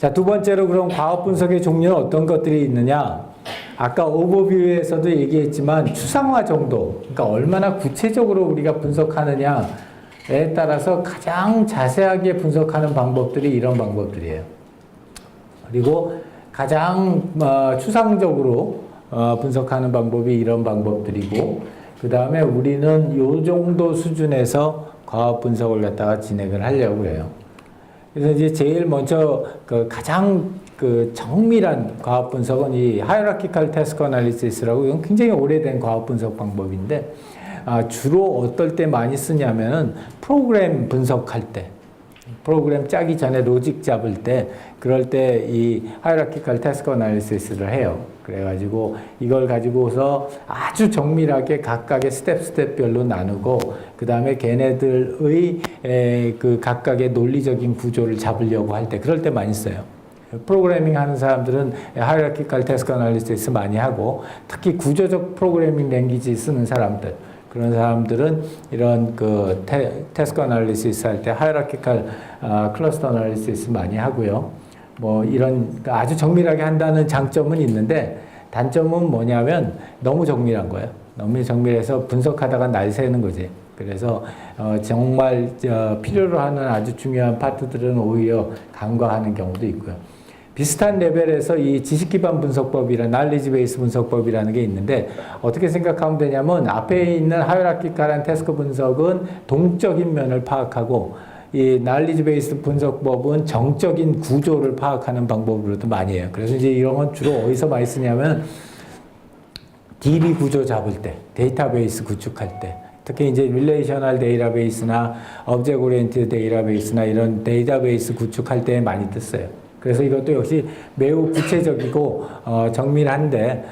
자, 두 번째로 그럼 과학 분석의 종류는 어떤 것들이 있느냐? 아까 오버뷰에서도 얘기했지만 추상화 정도, 그러니까 얼마나 구체적으로 우리가 분석하느냐에 따라서 가장 자세하게 분석하는 방법들이 이런 방법들이에요. 그리고 가장 추상적으로 분석하는 방법이 이런 방법들이고, 그 다음에 우리는 요 정도 수준에서 과학 분석을 갖다가 진행을 하려고 해요. 그래서 이제 제일 먼저 그 가장 그 정밀한 과학 분석은 이 Hierarchical Task Analysis라고, 이건 굉장히 오래된 과학 분석 방법인데, 주로 어떨 때 많이 쓰냐면은 프로그램 분석할 때, 프로그램 짜기 전에 로직 잡을 때, 그럴 때 이 Hierarchical Task Analysis를 해요. 그래가지고 이걸 가지고서 아주 정밀하게 각각의 스텝별로 나누고, 그 다음에 걔네들의 그 각각의 논리적인 구조를 잡으려고 할 때, 그럴 때 많이 써요. 프로그래밍 하는 사람들은 Hierarchical Task Analysis 많이 하고, 특히 구조적 프로그래밍 랭귀지 쓰는 사람들, 그런 사람들은 이런 그 태스크 애널리시스 할 때 Hierarchical Cluster Analysis 많이 하고요. 뭐 이런 아주 정밀하게 한다는 장점은 있는데, 단점은 뭐냐면 너무 정밀한 거예요. 너무 정밀해서 분석하다가 날 새는 거지. 그래서 정말 필요로 하는 아주 중요한 파트들은 오히려 간과하는 경우도 있고요. 비슷한 레벨에서 이 지식기반 분석법이라는 knowledge base 분석법이라는 게 있는데, 어떻게 생각하면 되냐면 앞에 있는 하이라키칼한 태스크 분석은 동적인 면을 파악하고, 이 knowledge base 분석법은 정적인 구조를 파악하는 방법으로도 많이 해요. 그래서 이제 이런 건 주로 어디서 많이 쓰냐면 DB 구조 잡을 때, 데이터베이스 구축할 때, 특히 이제 릴레이셔널 데이터베이스나 object oriented 데이터베이스나 이런 데이터베이스 구축할 때 많이 쓰여요. 그래서 이것도 역시 매우 구체적이고 정밀한데,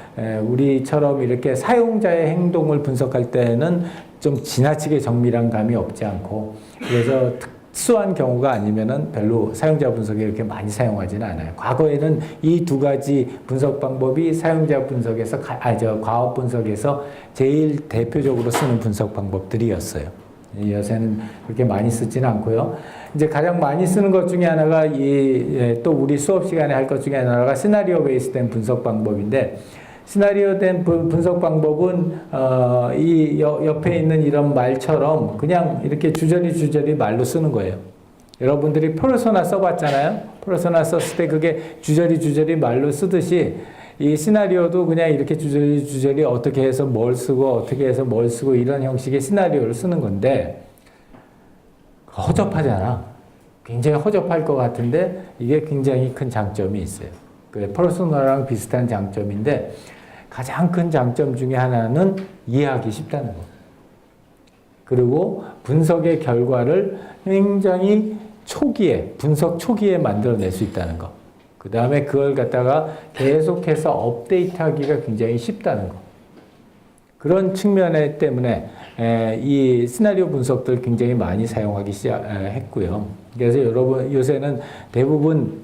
우리처럼 이렇게 사용자의 행동을 분석할 때는 좀 지나치게 정밀한 감이 없지 않고, 그래서 특수한 경우가 아니면은 별로 사용자 분석에 이렇게 많이 사용하지는 않아요. 과거에는 이 두 가지 분석 방법이 사용자 분석에서, 과학 분석에서 제일 대표적으로 쓰는 분석 방법들이었어요. 요새는 그렇게 많이 쓰지는 않고요. 이제 가장 많이 쓰는 것 중에 하나가 또 우리 수업 시간에 할 것 중에 하나가 시나리오 베이스된 분석 방법인데, 시나리오 된 분석 방법은 이 옆에 있는 이런 말처럼 그냥 이렇게 주저리 말로 쓰는 거예요. 여러분들이 페르소나 써봤잖아요. 페르소나 썼을 때 그게 주저리 말로 쓰듯이 이 시나리오도 그냥 이렇게 주저리 어떻게 해서 뭘 쓰고 어떻게 해서 뭘 쓰고 이런 형식의 시나리오를 쓰는 건데, 허접하잖아. 굉장히 허접할 것 같은데 이게 굉장히 큰 장점이 있어요. 퍼스널랑 비슷한 장점인데, 가장 큰 장점 중에 하나는 이해하기 쉽다는 거. 그리고 분석의 결과를 굉장히 분석 초기에 만들어낼 수 있다는 거. 그 다음에 그걸 갖다가 계속해서 업데이트하기가 굉장히 쉽다는 거. 그런 측면 때문에 이 시나리오 분석들 굉장히 많이 사용하기 시작했고요. 그래서 여러분 요새는 대부분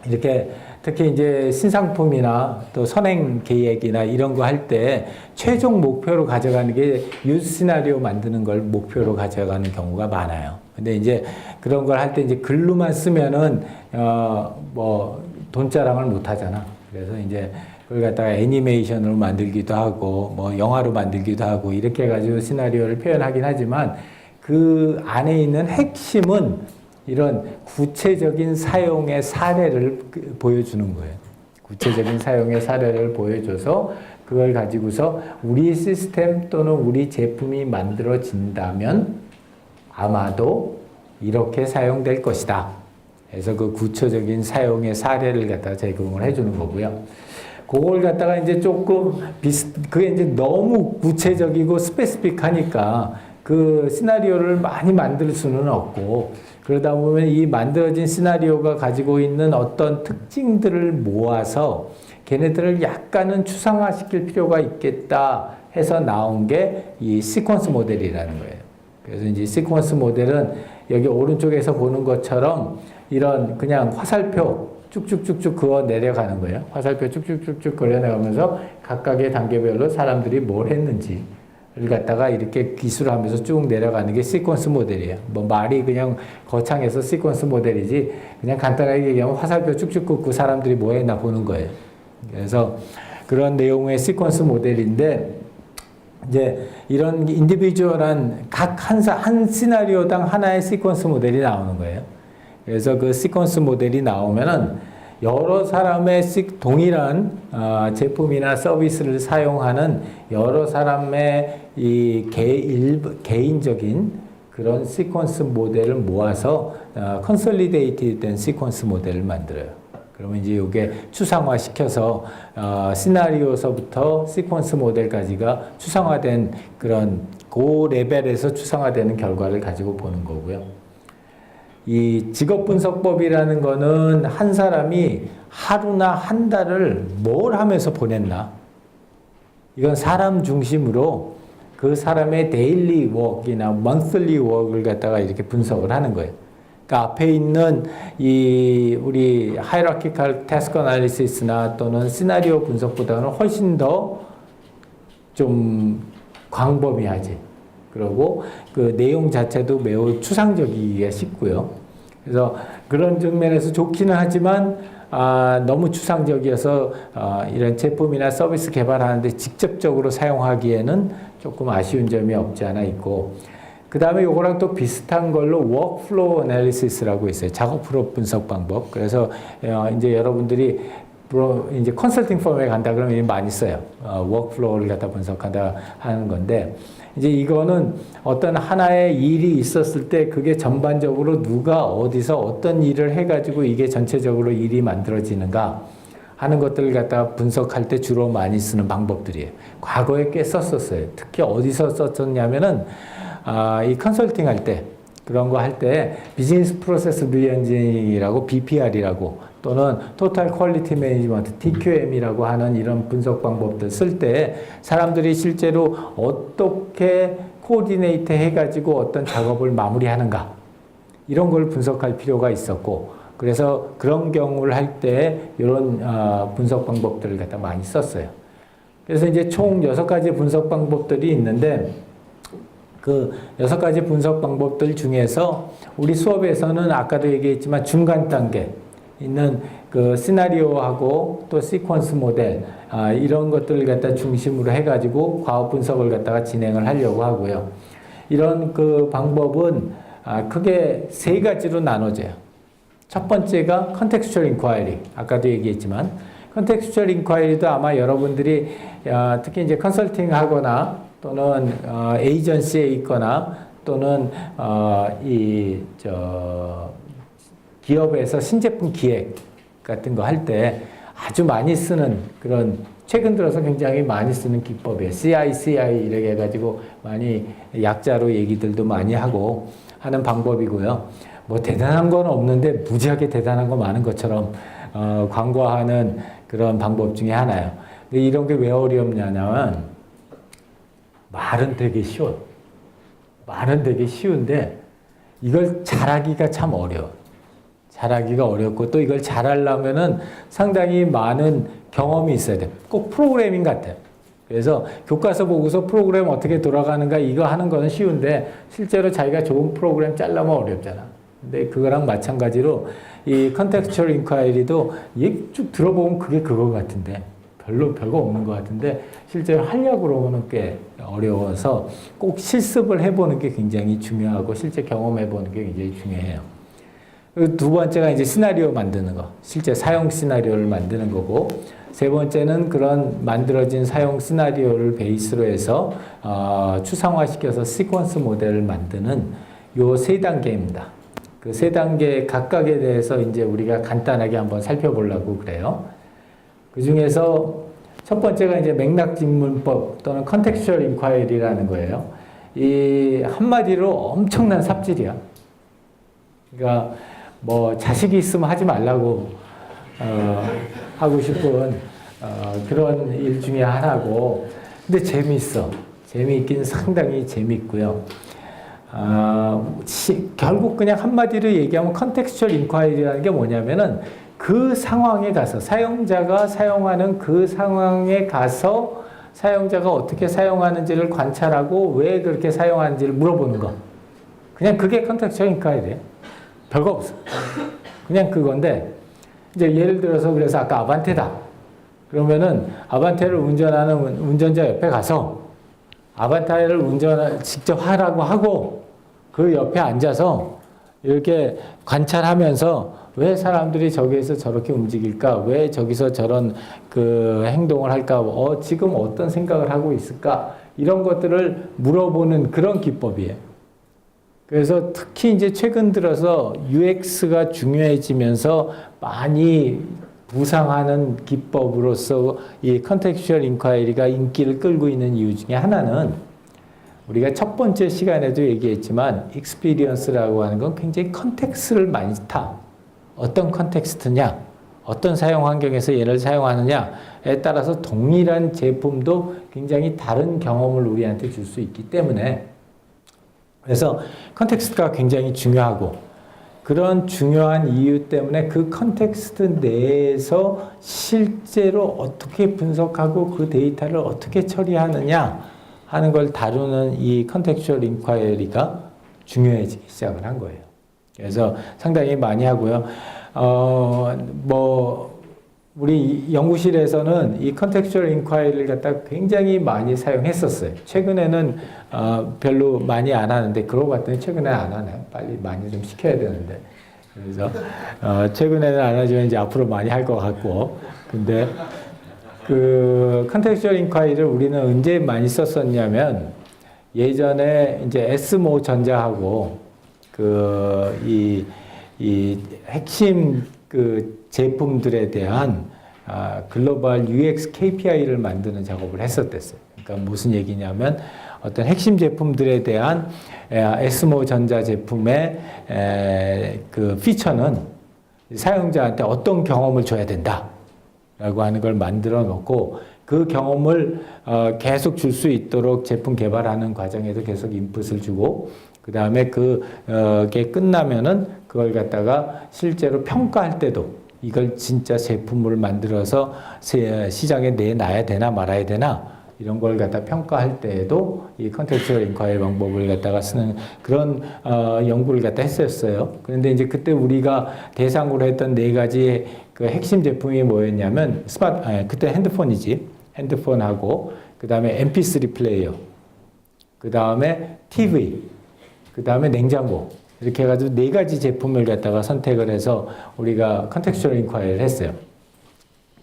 이렇게 특히 이제 신상품이나 또 선행 계획이나 이런 거 할 때 최종 목표로 가져가는 게 유즈 시나리오 만드는 걸 목표로 가져가는 경우가 많아요. 근데 이제 그런 걸 할 때 이제 글로만 쓰면은 뭐 돈자랑을 못 하잖아. 그래서 이제 그걸 갖다가 애니메이션으로 만들기도 하고 뭐 영화로 만들기도 하고 이렇게 해가지고 시나리오를 표현하긴 하지만, 그 안에 있는 핵심은 이런 구체적인 사용의 사례를 보여주는 거예요. 구체적인 사용의 사례를 보여줘서 그걸 가지고서 우리 시스템 또는 우리 제품이 만들어진다면 아마도 이렇게 사용될 것이다. 그래서 그 구체적인 사용의 사례를 갖다가 제공을 해주는 거고요. 그걸 갖다가 이제 조금 그게 이제 너무 구체적이고 스페시픽하니까 그 시나리오를 많이 만들 수는 없고, 그러다 보면 이 만들어진 시나리오가 가지고 있는 어떤 특징들을 모아서 걔네들을 약간은 추상화시킬 필요가 있겠다 해서 나온 게 이 시퀀스 모델이라는 거예요. 그래서 이제 시퀀스 모델은 여기 오른쪽에서 보는 것처럼 이런 그냥 화살표 쭉쭉쭉쭉 그어 내려가는 거예요. 화살표 쭉쭉쭉쭉 그려내가면서 각각의 단계별로 사람들이 뭘 했는지, 갖다가 이렇게 기술하면서 쭉 내려가는 게 시퀀스 모델이에요. 뭐 말이 그냥 거창해서 시퀀스 모델이지 그냥 간단하게 얘기하면 화살표 쭉쭉 긋고 사람들이 뭐 했나 보는 거예요. 그래서 그런 내용의 시퀀스 모델인데 이제 이런 인디비주얼한 각 한 시나리오당 하나의 시퀀스 모델이 나오는 거예요. 그래서 그 시퀀스 모델이 나오면은 여러 사람의 동일한 제품이나 서비스를 사용하는 여러 사람의 이 개인적인 그런 시퀀스 모델을 모아서 컨솔리데이트 된 시퀀스 모델을 만들어요. 그러면 이제 이게 추상화 시켜서 시나리오서부터 시퀀스 모델까지가 추상화된 그런 그 레벨에서 추상화되는 결과를 가지고 보는 거고요. 이 직업분석법이라는 거는 한 사람이 하루나 한 달을 뭘 하면서 보냈나? 이건 사람 중심으로 그 사람의 데일리 워크이나 monthly 워크를 갖다가 이렇게 분석을 하는 거예요. 그러니까 앞에 있는 이 우리 hierarchical task analysis나 또는 시나리오 분석보다는 훨씬 더 좀 광범위하지. 그리고 그 내용 자체도 매우 추상적이기가 쉽고요. 그래서 그런 측면에서 좋기는 하지만 너무 추상적이어서 이런 제품이나 서비스 개발하는데 직접적으로 사용하기에는 조금 아쉬운 점이 없지 않아 있고, 그 다음에 요거랑 또 비슷한 걸로 workflow analysis라고 있어요. 작업 프로 분석 방법. 그래서 이제 여러분들이 이제 컨설팅 펌에 간다 그러면 많이 써요. 워크플로우를 갖다 분석한다 하는 건데, 이제 이거는 어떤 하나의 일이 있었을 때 그게 전반적으로 누가 어디서 어떤 일을 해가지고 이게 전체적으로 일이 만들어지는가 하는 것들을 갖다 분석할 때 주로 많이 쓰는 방법들이에요. 과거에 꽤 썼었어요. 특히 어디서 썼었냐면은 이 컨설팅 할 때, 그런 거 할 때 비즈니스 프로세스 리엔지니어링이라고 BPR이라고 또는 토탈 퀄리티 매니지먼트 TQM이라고 하는 이런 분석 방법들 쓸 때 사람들이 실제로 어떻게 코디네이트 해가지고 어떤 작업을 마무리하는가 이런 걸 분석할 필요가 있었고, 그래서 그런 경우를 할 때 이런 분석 방법들을 갖다 많이 썼어요. 그래서 이제 총 6가지 분석 방법들이 있는데, 그 6가지 분석 방법들 중에서 우리 수업에서는 아까도 얘기했지만 중간 단계 있는 그 시나리오하고 또 시퀀스 모델 이런 것들을 갖다 중심으로 해가지고 과업 분석을 갖다가 진행을 하려고 하고요. 이런 그 방법은 크게 3가지로 나눠져요. 첫 번째가 contextual inquiry, 아까도 얘기했지만 contextual inquiry도 아마 여러분들이 특히 이제 컨설팅 하거나 또는 에이전시에 있거나 또는 기업에서 신제품 기획 같은 거 할 때 아주 많이 쓰는 그런, 최근 들어서 굉장히 많이 쓰는 기법이에요. CI 이렇게 해가지고 많이 약자로 얘기들도 많이 하고 하는 방법이고요. 뭐 대단한 건 없는데 무지하게 대단한 거 많은 것처럼 광고하는 그런 방법 중에 하나예요. 근데 이런 게 왜 어렵냐면 말은 되게 쉬워요. 말은 되게 쉬운데 이걸 잘하기가 참 어려워. 잘하기가 어렵고 또 이걸 잘하려면은 상당히 많은 경험이 있어야 돼. 꼭 프로그래밍 같아요. 그래서 교과서 보고서 프로그램 어떻게 돌아가는가 이거 하는 거는 쉬운데 실제로 자기가 좋은 프로그램 짜려면 어렵잖아. 근데 그거랑 마찬가지로 이 컨텍스처럴 인콰이리도 쭉 들어보면 그게 그거 같은데 별거 없는 것 같은데 실제로 하려고 그러면 꽤 어려워서 꼭 실습을 해보는 게 굉장히 중요하고 실제 경험해보는 게 굉장히 중요해요. 그리고 2번째가 이제 시나리오 만드는 거, 실제 사용 시나리오를 만드는 거고, 3번째는 그런 만들어진 사용 시나리오를 베이스로 해서 추상화시켜서 시퀀스 모델을 만드는 요 3단계입니다. 그 3단계 각각에 대해서 이제 우리가 간단하게 한번 살펴보려고 그래요. 그 중에서 첫 번째가 이제 맥락 직문법 또는 contextual inquiry라는 거예요. 이 한마디로 엄청난 삽질이야. 그러니까 뭐 자식이 있으면 하지 말라고 하고 싶은 그런 일 중에 하나고, 근데 재미있어. 재미있긴 상당히 재미있고요. 결국 그냥 한마디로 얘기하면 contextual inquiry라는 게 뭐냐면은 그 상황에 가서 사용자가 사용하는 그 상황에 가서 사용자가 어떻게 사용하는지를 관찰하고 왜 그렇게 사용하는지를 물어보는 거. 그냥 그게 컨텍스처 인콰이리예요. 별거 없어. 그냥 그건데 이제 예를 들어서 그래서 아까 아반떼다. 그러면은 아반떼를 운전하는 운전자 옆에 가서 아반떼를 직접 하라고 하고 그 옆에 앉아서 이렇게 관찰하면서 왜 사람들이 저기에서 저렇게 움직일까? 왜 저기서 저런 그 행동을 할까? 지금 어떤 생각을 하고 있을까? 이런 것들을 물어보는 그런 기법이에요. 그래서 특히 이제 최근 들어서 UX가 중요해지면서 많이 부상하는 기법으로서 이 컨텍스추얼 인콰이리가 인기를 끌고 있는 이유 중에 하나는 우리가 첫 번째 시간에도 얘기했지만 익스피리언스라고 하는 건 굉장히 컨텍스트를 많이 타. 어떤 컨텍스트냐, 어떤 사용 환경에서 얘를 사용하느냐에 따라서 동일한 제품도 굉장히 다른 경험을 우리한테 줄 수 있기 때문에 그래서 컨텍스트가 굉장히 중요하고 그런 중요한 이유 때문에 그 컨텍스트 내에서 실제로 어떻게 분석하고 그 데이터를 어떻게 처리하느냐 하는 걸 다루는 이 컨텍스추얼 인콰이리가 중요해지기 시작을 한 거예요. 그래서 상당히 많이 하고요. 우리 연구실에서는 이 컨텍스추얼 인콰이리를 갖다 굉장히 많이 사용했었어요. 최근에는 별로 많이 안 하는데 그러고 봤더니 최근에 안 하네요. 빨리 많이 좀 시켜야 되는데. 그래서 최근에는 안 하지만 이제 앞으로 많이 할 것 같고. 근데 그 컨텍스추얼 인콰이리를 우리는 언제 많이 썼었냐면 예전에 이제 에스모 전자하고 이 핵심 그 제품들에 대한 글로벌 UX KPI를 만드는 작업을 했었댔어요. 그러니까 무슨 얘기냐면 어떤 핵심 제품들에 대한 에스모 전자 제품의 그 피처는 사용자한테 어떤 경험을 줘야 된다. 라고 하는 걸 만들어 놓고 그 경험을 계속 줄 수 있도록 제품 개발하는 과정에도 계속 인풋을 주고 그 다음에 그게 끝나면은 그걸 갖다가 실제로 평가할 때도 이걸 진짜 제품을 만들어서 시장에 내놔야 되나 말아야 되나 이런 걸 갖다 평가할 때에도 이 컨텍스추얼 인콰이리 방법을 갖다가 쓰는 그런 연구를 갖다 했었어요. 그런데 이제 그때 우리가 대상으로 했던 4가지 그 핵심 제품이 뭐였냐면 그때 핸드폰이지. 핸드폰하고 그 다음에 MP3 플레이어, 그 다음에 TV, 그 다음에 냉장고 이렇게 해가지고 4가지 제품을 갖다가 선택을 해서 우리가 컨텍스추얼 인콰이리를 했어요.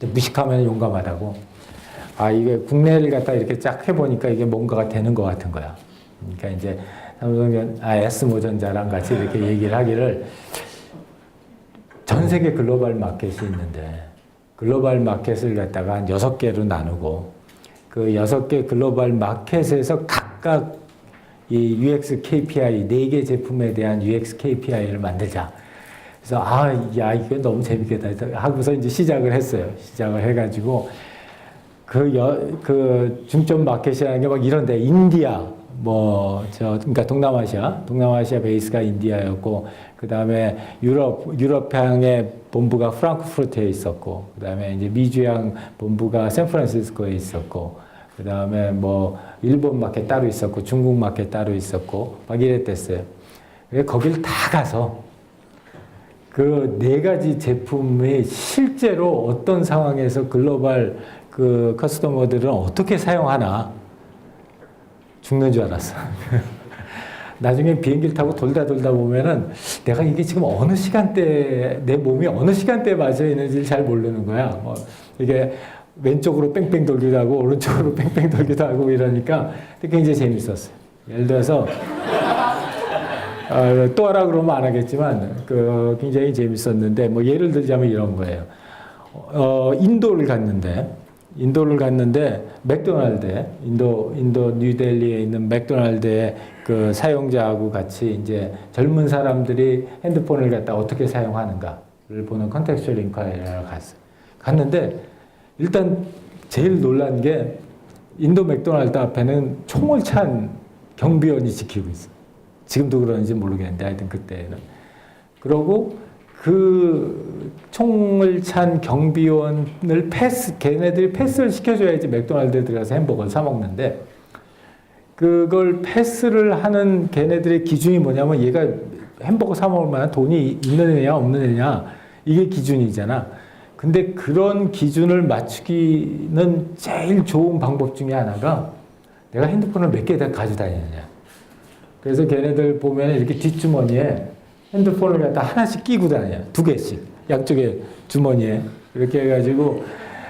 무식하면 용감하다고. 이게 국내를 갖다 이렇게 쫙 해보니까 이게 뭔가가 되는 것 같은 거야. 그러니까 이제 에스모전자랑 같이 이렇게 얘기를 하기를 전 세계 글로벌 마켓이 있는데 글로벌 마켓을 갖다가 한 6개로 나누고 그 6개 글로벌 마켓에서 각각 이 UX KPI, 4개 제품에 대한 UX KPI를 만들자. 그래서 이게 너무 재밌겠다 하고서 이제 시작을 했어요. 시작을 해가지고 그 중점 마켓이라는 게 막 이런데 인디아 그러니까 동남아시아 베이스가 인디아였고 그 다음에 유럽향의 본부가 프랑크푸르트에 있었고 그 다음에 이제 미주향 본부가 샌프란시스코에 있었고 그 다음에 일본 마켓 따로 있었고 중국 마켓 따로 있었고 막 이랬댔어요. 거길 다 가서 그 4가지 제품이 실제로 어떤 상황에서 글로벌 그 커스터머들은 어떻게 사용하나 죽는 줄 알았어. 나중에 비행기를 타고 돌다 보면은 내가 이게 지금 어느 시간대에 내 몸이 어느 시간대에 맞아 있는지 잘 모르는 거야. 이게 왼쪽으로 뺑뺑 돌기도 하고 오른쪽으로 뺑뺑 돌기도 하고 이러니까 굉장히 재밌었어요. 예를 들어서 또 하라 그러면 안 하겠지만 굉장히 재밌었는데 예를 들자면 이런 거예요. 인도를 갔는데 맥도날드에 인도 뉴델리에 있는 맥도날드의 그 사용자하고 같이 이제 젊은 사람들이 핸드폰을 갖다 어떻게 사용하는가를 보는 컨텍스추얼 인콰이리를 갔어요. 갔는데 일단 제일 놀란 게 인도 맥도날드 앞에는 총을 찬 경비원이 지키고 있어. 지금도 그런지 모르겠는데 하여튼 그때는. 그러고 그 총을 찬 경비원을 걔네들이 패스를 시켜줘야지 맥도날드에 들어가서 햄버거를 사 먹는데, 그걸 패스를 하는 걔네들의 기준이 뭐냐면 얘가 햄버거 사 먹을 만한 돈이 있는 애냐 없는 애냐, 이게 기준이잖아. 근데 그런 기준을 맞추기는 제일 좋은 방법 중에 하나가 내가 핸드폰을 몇 개 다 가지고 다니느냐. 그래서 걔네들 보면 이렇게 뒷주머니에 핸드폰을 갖다 하나씩 끼고 다녀요. 2개씩. 양쪽에 주머니에. 이렇게 해가지고,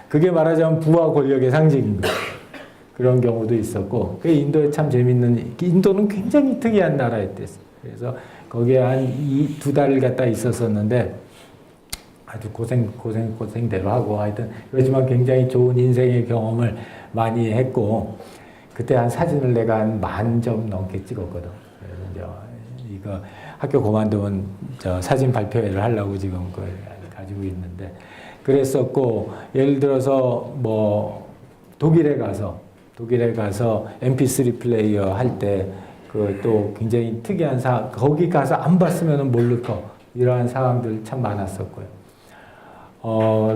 그게 말하자면 부와 권력의 상징인 거예요. 그런 경우도 있었고, 그 인도에 참 재밌는, 인도는 굉장히 특이한 나라였댔어요. 그래서 거기에 한 2달을 갔다 있었었는데, 아주 고생대로 하고, 하여튼, 그렇지만 굉장히 좋은 인생의 경험을 많이 했고, 그때 한 사진을 내가 한 10,000점 넘게 찍었거든. 그래서 이제 이거 학교 그만두면 저 사진 발표회를 하려고 지금 그걸 가지고 있는데, 그랬었고, 예를 들어서 뭐 독일에 가서 MP3 플레이어 할 때 그 또 굉장히 특이한 상황, 거기 가서 안 봤으면 모를 거, 이러한 상황들 참 많았었고요.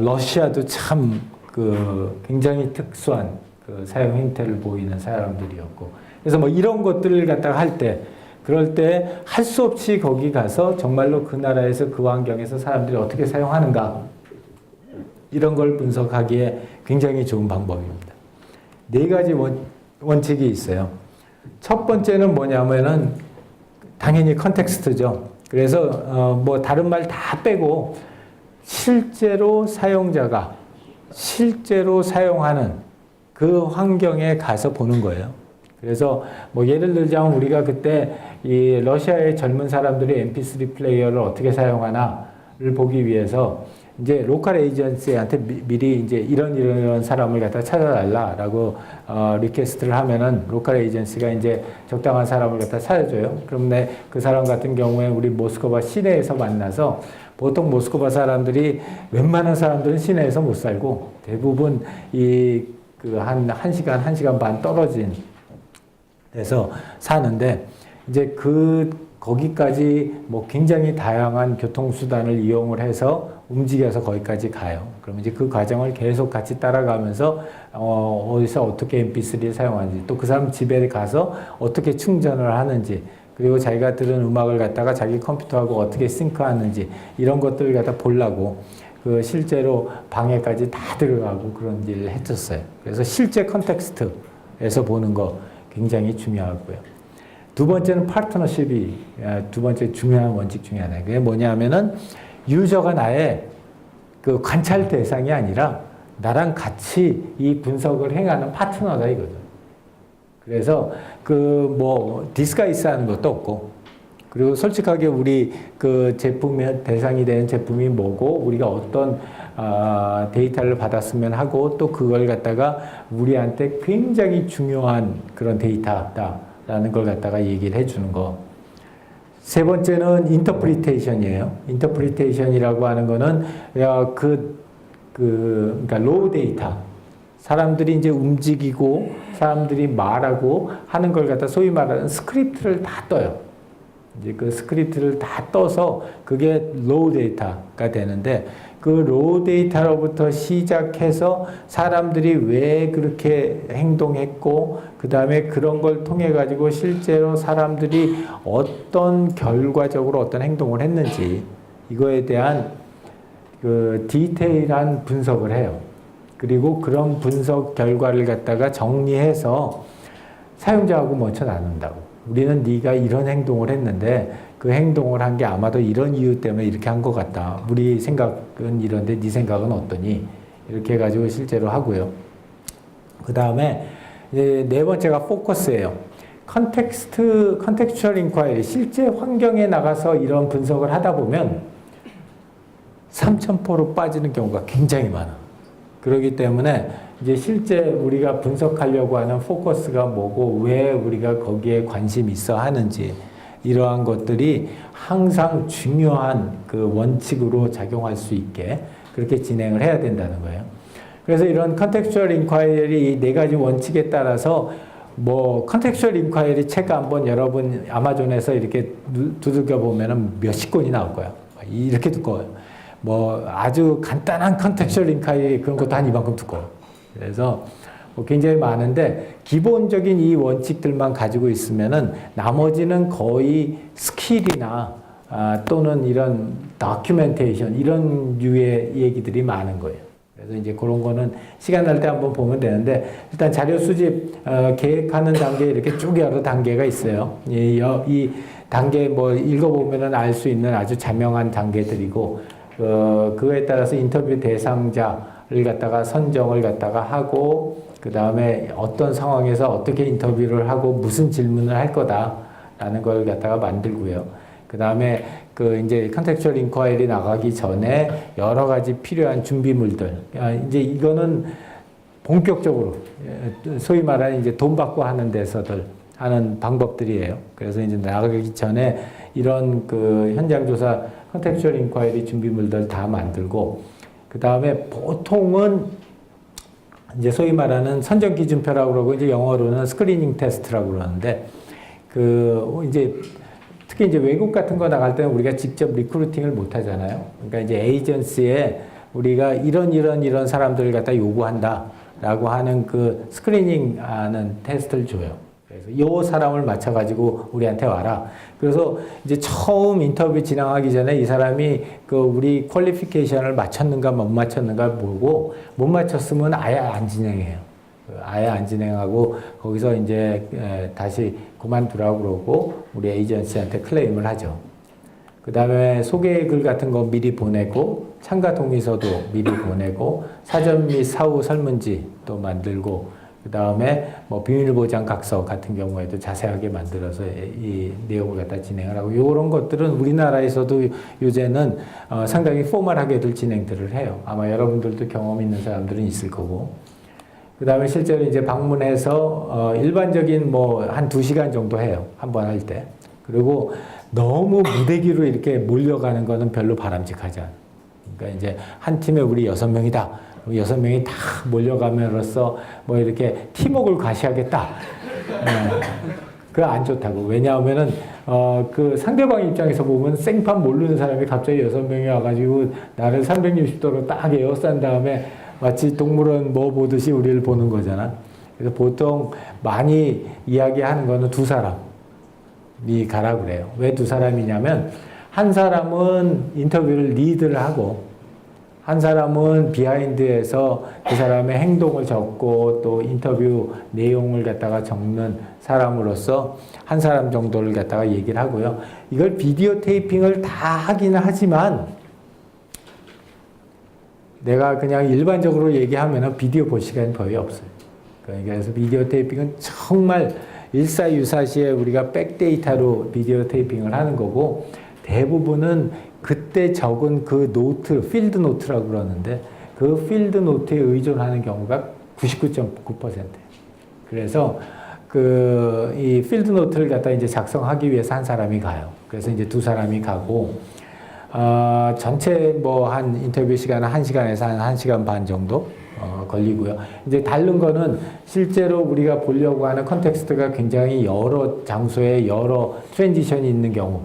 러시아도 참 그 굉장히 특수한 그 사용 행태를 보이는 사람들이었고, 그래서 뭐 이런 것들을 갖다가 할 때, 그럴 때 할 수 없이 거기 가서 정말로 그 나라에서 그 환경에서 사람들이 어떻게 사용하는가, 이런 걸 분석하기에 굉장히 좋은 방법입니다. 4가지 원칙이 있어요. 첫 번째는 뭐냐면은 당연히 컨텍스트죠. 그래서 뭐 다른 말 다 빼고 실제로 사용자가 실제로 사용하는 그 환경에 가서 보는 거예요. 그래서 뭐 예를 들자면 우리가 그때 이 러시아의 젊은 사람들이 MP3 플레이어를 어떻게 사용하나를 보기 위해서 이제 로컬 에이전시한테 미리 이제 이런 사람을 갖다 찾아달라라고 리퀘스트를 하면은 로컬 에이전시가 이제 적당한 사람을 갖다 찾아줘요. 그럼 그 사람 같은 경우에 우리 모스크바 시내에서 만나서, 보통 모스크바 사람들이 웬만한 사람들은 시내에서 못 살고 대부분 한 시간 반 떨어진 데서 사는데, 이제 거기까지 뭐 굉장히 다양한 교통수단을 이용을 해서 움직여서 거기까지 가요. 그러면 이제 그 과정을 계속 같이 따라가면서, 어디서 어떻게 MP3를 사용하는지, 또 그 사람 집에 가서 어떻게 충전을 하는지, 그리고 자기가 들은 음악을 갖다가 자기 컴퓨터하고 어떻게 싱크하는지, 이런 것들을 갖다 보려고 실제로 방에까지 다 들어가고 그런 일을 했었어요. 그래서 실제 컨텍스트에서 보는 거 굉장히 중요하고요. 두 번째는 파트너십이 두 번째 중요한 원칙 중에 하나예요. 그게 뭐냐면은 유저가 나의 그 관찰 대상이 아니라 나랑 같이 이 분석을 행하는 파트너다 이거죠. 그래서 디스가이스하는 것도 없고, 그리고 솔직하게 우리 그 제품의 대상이 되는 제품이 뭐고, 우리가 어떤 데이터를 받았으면 하고, 또 그걸 갖다가 우리한테 굉장히 중요한 그런 데이터다라는 걸 갖다가 얘기를 해주는 거. 세 번째는 인터프리테이션이에요. 인터프리테이션이라고 하는 거는 그러니까 로우 데이터, 사람들이 이제 움직이고 사람들이 말하고 하는 걸 갖다 소위 말하는 스크립트를 다 떠요. 이제 그 스크립트를 다 떠서 그게 로우 데이터가 되는데, 그 로우 데이터로부터 시작해서 사람들이 왜 그렇게 행동했고, 그 다음에 그런 걸 통해 가지고 실제로 사람들이 어떤 결과적으로 어떤 행동을 했는지, 이거에 대한 그 디테일한 분석을 해요. 그리고 그런 분석 결과를 갖다가 정리해서 사용자하고 먼저 나눈다고. 우리는 네가 이런 행동을 했는데 그 행동을 한 게 아마도 이런 이유 때문에 이렇게 한 것 같다. 우리 생각은 이런데 네 생각은 어떠니? 이렇게 해가지고 실제로 하고요. 그 다음에 네 번째가 포커스예요. 컨텍스추얼 인콰이리, 실제 환경에 나가서 이런 분석을 하다 보면 삼천포로 빠지는 경우가 굉장히 많아. 그렇기 때문에 이제 실제 우리가 분석하려고 하는 포커스가 뭐고, 왜 우리가 거기에 관심 있어 하는지, 이러한 것들이 항상 중요한 그 원칙으로 작용할 수 있게 그렇게 진행을 해야 된다는 거예요. 그래서 이런 컨텍스추얼 인콰이리 4가지 원칙에 따라서 컨텍스추얼 인콰이리 책 한번 여러분 아마존에서 이렇게 두들겨 보면은 몇십 권이 나올 거예요. 이렇게 두꺼워요. 뭐 아주 간단한 컨텍스츄얼 인콰이리 그런 것도 한 이만큼 두꺼워. 그래서 뭐 굉장히 많은데 기본적인 이 원칙들만 가지고 있으면은 나머지는 거의 스킬이나 또는 이런 다큐멘테이션 이런 류의 얘기들이 많은 거예요. 그래서 이제 그런 거는 시간 날 때 한번 보면 되는데 일단 자료 수집 계획하는 단계에 이렇게 쭉 여러 단계가 있어요. 이 단계 뭐 읽어보면은 알 수 있는 아주 자명한 단계들이고 그거에 따라서 인터뷰 대상자를 갖다가 선정을 갖다가 하고 그 다음에 어떤 상황에서 어떻게 인터뷰를 하고 무슨 질문을 할 거다라는 걸 갖다가 만들고요. 그 다음에 그 이제 컨텍스츄얼 인콰이리 나가기 전에 여러 가지 필요한 준비물들. 이제 이거는 본격적으로 소위 말하는 이제 돈 받고 하는 데서들 하는 방법들이에요. 그래서 이제 나가기 전에 이런 그 현장 조사 컨텍스츄얼 인콰이리 준비물들 다 만들고 그 다음에 보통은 이제 소위 말하는 선정 기준표라고 그러고 이제 영어로는 스크리닝 테스트라고 그러는데 그 이제 특히 이제 외국 같은 거 나갈 때는 우리가 직접 리크루팅을 못 하잖아요. 그러니까 이제 에이전시에 우리가 이런 사람들을 갖다 요구한다라고 하는 그 스크리닝 하는 테스트를 줘요. 그래서 이 사람을 맞춰가지고 우리한테 와라. 그래서 이제 처음 인터뷰 진행하기 전에 이 사람이 그 우리 퀄리피케이션을 맞췄는가 못 맞췄는가 보고 못 맞췄으면 아예 안 진행해요. 아예 안 진행하고 거기서 이제 다시 그만두라고 그러고 우리 에이전시한테 클레임을 하죠. 그 다음에 소개 글 같은 거 미리 보내고 참가 동의서도 미리 보내고 사전 및 사후 설문지도 만들고 그 다음에 뭐 비밀보장 각서 같은 경우에도 자세하게 만들어서 이 내용을 갖다 진행을 하고 이런 것들은 우리나라에서도 요새는 상당히 포멀하게들 진행들을 해요. 아마 여러분들도 경험 있는 사람들은 있을 거고. 그 다음에 실제로 이제 방문해서 일반적인 뭐 한 2시간 정도 해요. 한 번 할 때. 그리고 너무 무대기로 이렇게 몰려가는 거는 별로 바람직하지 않아요. 그러니까 이제 한 팀에 우리 6명이다. 6명이 다 몰려감으로써 뭐 이렇게 팀워크를 과시하겠다. 그거 안 좋다고. 왜냐하면은, 그 상대방 입장에서 보면 생판 모르는 사람이 갑자기 6명이 와가지고 나를 360도로 딱 에어싼 다음에 마치 동물원 뭐 보듯이 우리를 보는 거잖아. 그래서 보통 많이 이야기하는 거는 2사람이 가라 그래요. 왜 2사람이냐면 한 사람은 인터뷰를 리드를 하고 한 사람은 비하인드에서 그 사람의 행동을 적고 또 인터뷰 내용을 갖다가 적는 사람으로서 한 사람 정도를 갖다가 얘기를 하고요. 이걸 비디오 테이핑을 다 하기는 하지만 내가 그냥 일반적으로 얘기하면 비디오 볼 시간이 거의 없어요. 그래서 비디오 테이핑은 정말 일사유사시에 우리가 백데이터로 비디오 테이핑을 하는 거고 대부분은 그때 적은 그 노트, 필드 노트라고 그러는데 그 필드 노트에 의존하는 경우가 99.9%예요. 그래서 이 필드 노트를 갖다 이제 작성하기 위해서 한 사람이 가요. 그래서 이제 2사람이 가고 전체 뭐 한 인터뷰 시간은 1시간에서 한 1시간 반 정도 걸리고요. 이제 다른 거는 실제로 우리가 보려고 하는 컨텍스트가 굉장히 여러 장소에 여러 트랜지션이 있는 경우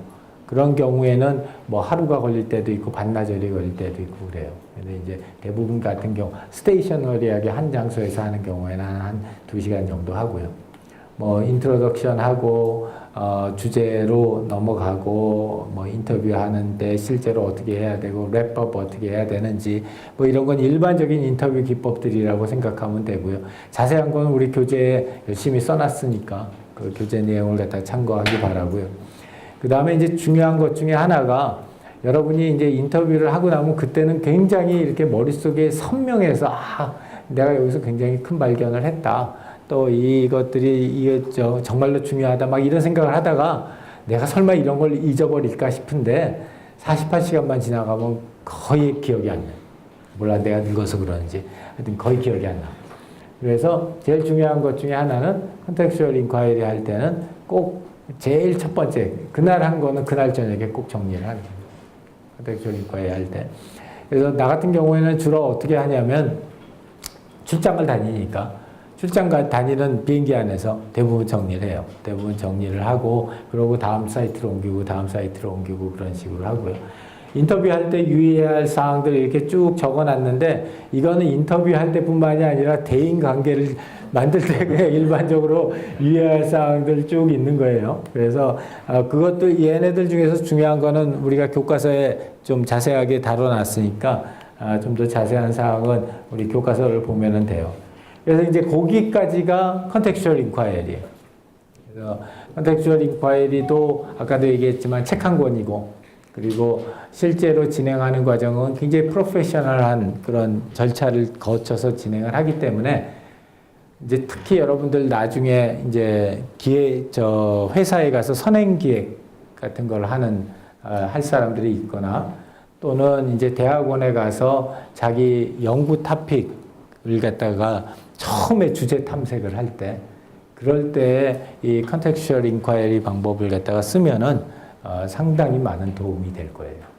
그런 경우에는 뭐 하루가 걸릴 때도 있고 반나절이 걸릴 때도 있고 그래요. 근데 이제 대부분 같은 경우 스테이셔너리하게 한 장소에서 하는 경우에는 한 2시간 정도 하고요. 뭐 인트로덕션 하고 주제로 넘어가고 뭐 인터뷰하는데 실제로 어떻게 해야 되고 랩업 어떻게 해야 되는지 뭐 이런 건 일반적인 인터뷰 기법들이라고 생각하면 되고요. 자세한 건 우리 교재에 열심히 써놨으니까 그 교재 내용을 갖다 참고하기 바라고요. 그 다음에 이제 중요한 것 중에 하나가 여러분이 이제 인터뷰를 하고 나면 그때는 굉장히 이렇게 머릿속에 선명해서 내가 여기서 굉장히 큰 발견을 했다. 또 이것들이 이게 정말로 중요하다. 막 이런 생각을 하다가 내가 설마 이런 걸 잊어버릴까 싶은데 48시간만 지나가면 거의 기억이 안 나요. 몰라 내가 늙어서 그런지 하여튼 거의 기억이 안 나. 그래서 제일 중요한 것 중에 하나는 컨텍스츄얼 인콰이리 할 때는 꼭 제일 첫 번째, 그날 한 거는 그날 저녁에 꼭 정리를 하는 거예요. 컨텍스츄얼 인콰이리 할 때. 그래서 나 같은 경우에는 주로 어떻게 하냐면 출장을 다니니까 출장 다니는 비행기 안에서 대부분 정리를 해요. 대부분 정리를 하고 그러고 다음 사이트로 옮기고 다음 사이트로 옮기고 그런 식으로 하고요. 인터뷰할 때 유의해야 할 사항들 이렇게 쭉 적어놨는데 이거는 인터뷰할 때뿐만이 아니라 대인 관계를 만들 때 그냥 일반적으로 유의해야 할 사항들 쭉 있는 거예요. 그래서 그것도 얘네들 중에서 중요한 거는 우리가 교과서에 좀 자세하게 다뤄놨으니까 좀 더 자세한 사항은 우리 교과서를 보면은 돼요. 그래서 이제 거기까지가 컨텍스추얼 인콰이리. 그래서 컨텍스추얼 인콰이리도 아까도 얘기했지만 책 한 권이고 그리고 실제로 진행하는 과정은 굉장히 프로페셔널한 그런 절차를 거쳐서 진행을 하기 때문에 이제 특히 여러분들 나중에 이제 회사에 가서 선행 기획 같은 걸 할 사람들이 있거나 또는 이제 대학원에 가서 자기 연구 토픽을 갖다가 처음에 주제 탐색을 할 때 그럴 때 이 컨텍스추얼 인콰이리 방법을 갖다가 쓰면은 상당히 많은 도움이 될 거예요.